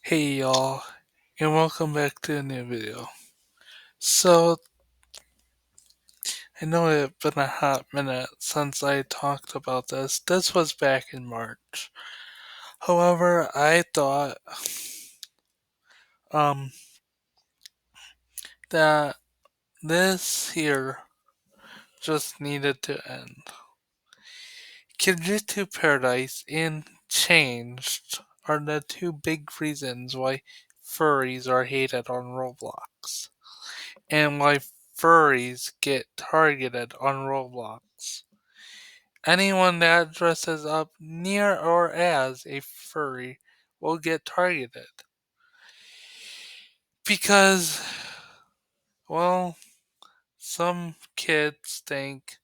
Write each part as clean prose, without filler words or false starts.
Hey y'all, and welcome back to a new video. So, I know it's been a hot minute since I talked about this. This was back in March. However, I thought um that this here just needed to end. Kijito Paradise and Changed are the two big reasons why furries are hated on Roblox, and why furries get targeted on Roblox. Anyone that dresses up near or as a furry will get targeted. Because, well, some kids think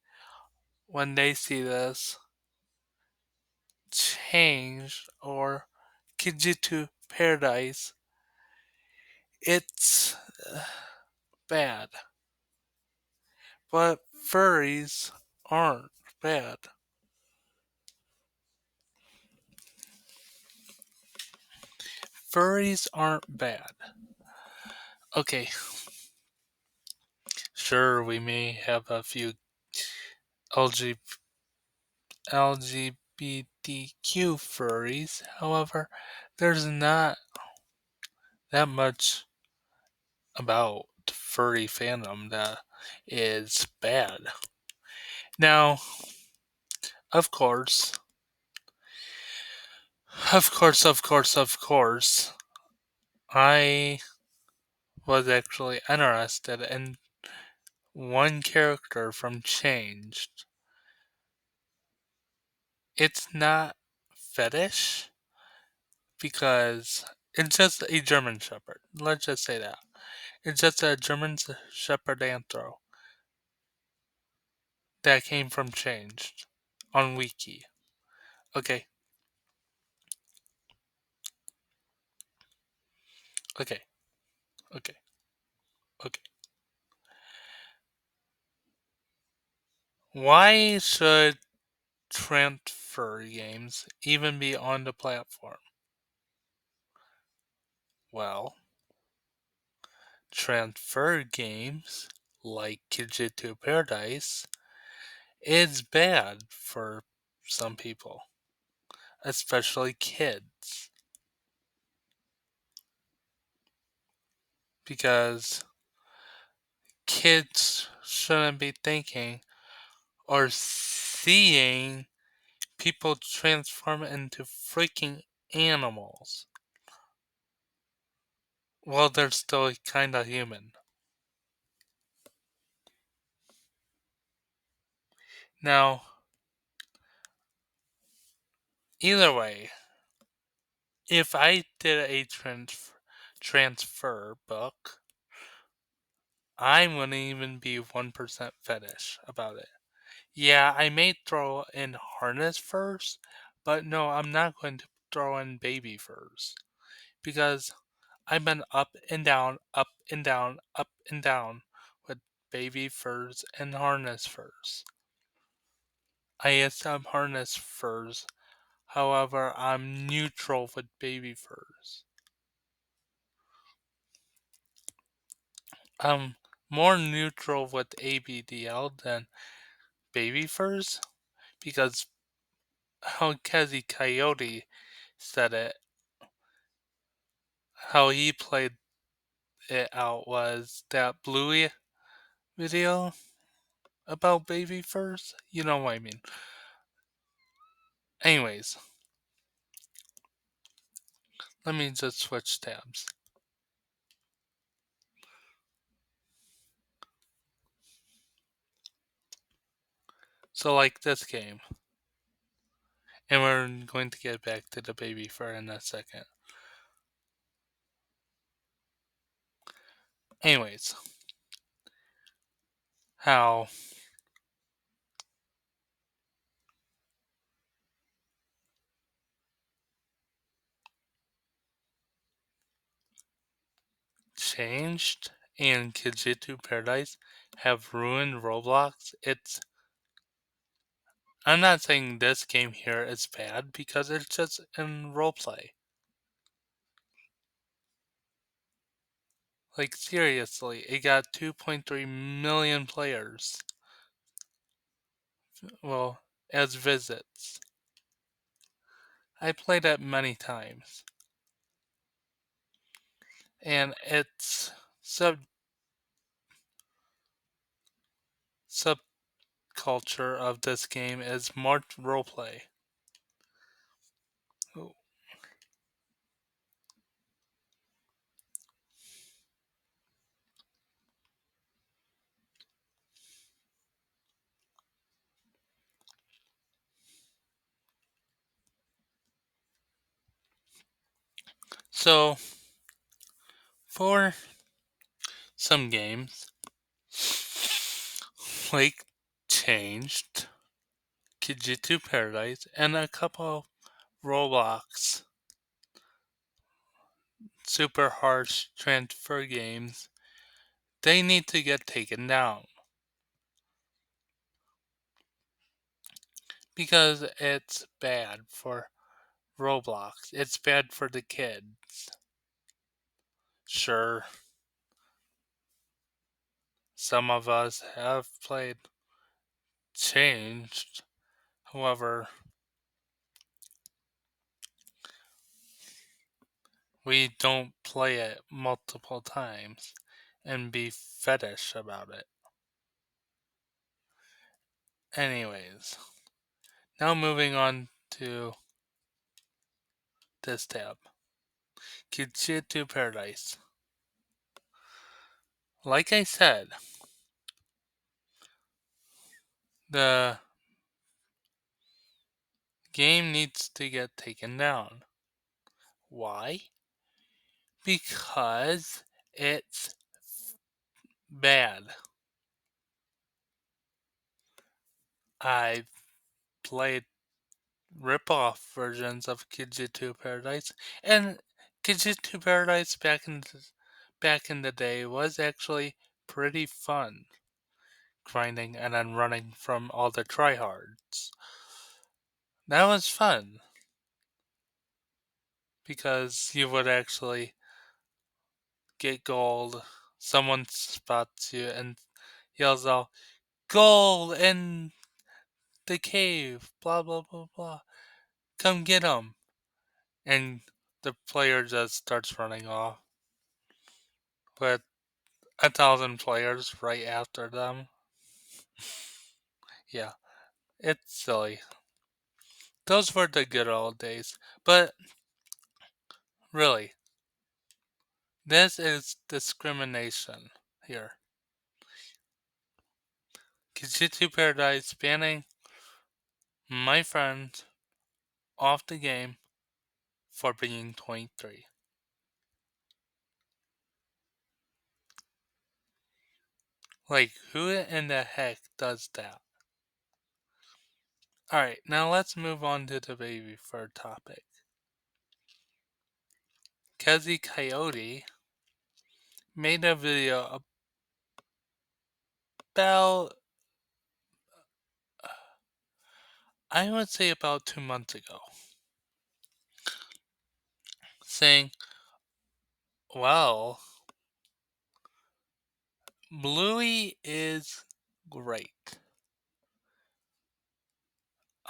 when they see this change or Kijito Paradise, it's bad. But furries aren't bad. Furries aren't bad. Okay, sure, we may have a few LG, LGBTQ furries, however, there's not that much about furry fandom that is bad. Now, of course, of course, I was actually interested in one character from Changed. It's not fetish because it's just a German Shepherd. Let's just say that. It's just a German Shepherd Anthro that came from Changed on Wiki. Okay, okay, okay, okay. Why should transfer games even be on the platform? Well, transfer games like Kijito Paradise is bad for some people, especially kids, because kids shouldn't be thinking or seeing people transform into freaking animals. Well, they're still kinda human. Now, either way, if I did a transfer book, I wouldn't even be 1% fetish about it. Yeah, I may throw in harness furs, but no, I'm not going to throw in baby furs. Because I've been up and down, up and down, up and down with baby furs and harness furs. I accept harness furs, however, I'm neutral with baby furs. I'm more neutral with ABDL than baby furs because how Kezi Coyote said it, how he played it out was that Bluey video about baby furs. You know what I mean. Anyways, let me just switch tabs. So, like this game, and we're going to get back to the baby fur in a second. Anyways, how Changed and Kijito Paradise have ruined Roblox. I'm not saying this game here is bad because it's just in roleplay. Like, seriously, it got 2.3 million players. Well, as visits. I played it many times. And its subculture of this game is more roleplay. So, for some games, like Changed, Kijitsu Paradise, and a couple Roblox super harsh transfer games, they need to get taken down. Because it's bad for Roblox. It's bad for the kids. Sure, some of us have played Changed. However, we don't play it multiple times and be fetish about it. Anyways, now moving on to this tab. Kijitsu Paradise. Like I said, the game needs to get taken down. Why? Because it's bad. I played rip-off versions of Kijitsu Paradise, and Kijitsu Paradise back in the day was actually pretty fun, grinding and then running from all the tryhards. That was fun because you would actually get gold. Someone spots you and yells out, "Gold in the cave!" Blah blah blah blah. Come get 'em! And the player just starts running off with 1,000 players right after them. Yeah, it's silly. Those were the good old days. But really, this is discrimination here. Kijitsu Paradise banning my friend off the game for being 23. Like, who in the heck does that? Alright, now let's move on to the baby fur topic. Kezi Coyote made a video about, I would say about 2 months ago, saying, well, Bluey is great.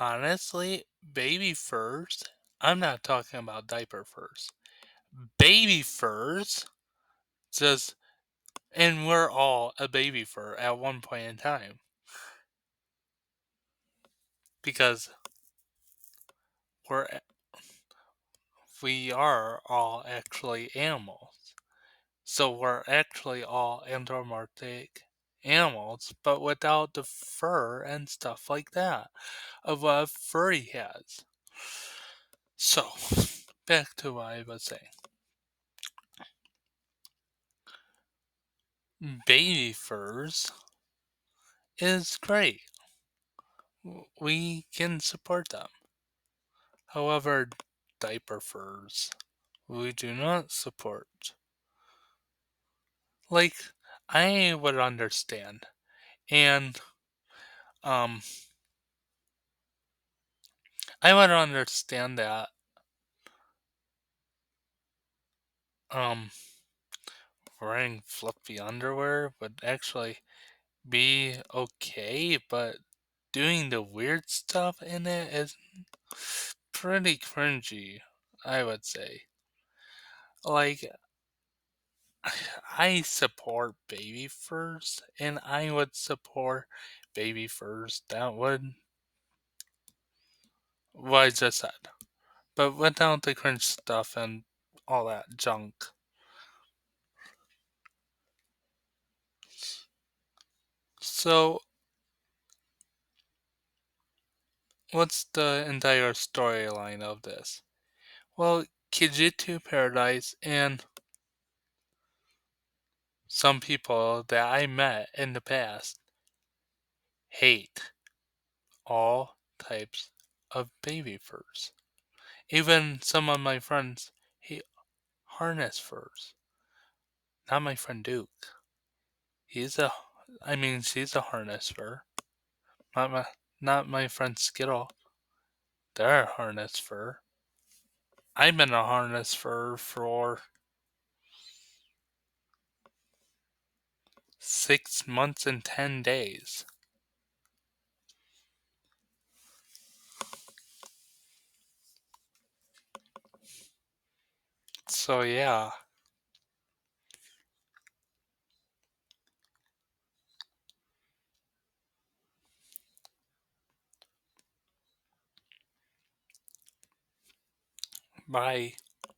Honestly, baby furs, I'm not talking about diaper furs. Baby furs, just, and we're all a baby fur at one point in time. Because we are all actually animals. So we're actually all anthropomorphic animals, but without the fur and stuff like that of what a furry has. So, back to what I was saying. Baby furs is great. We can support them. However, diaper furs, we do not support. Like, I would understand. And, um, I would understand that, um, wearing fluffy underwear would actually be okay, but doing the weird stuff in it is pretty cringy, I would say. Like, I support baby furs, and I would support baby furs that would what I just said, but without the cringe stuff and all that junk. So, what's the entire storyline of this? Well, Kijito Paradise and some people that I met in the past hate all types of baby furs. Even some of my friends hate harness furs. Not my friend Duke. He's a, I mean, she's a harness fur. Not my, not my friend Skittle. They're a harness fur. I've been a harness fur for 6 months and 10 days. So yeah, bye.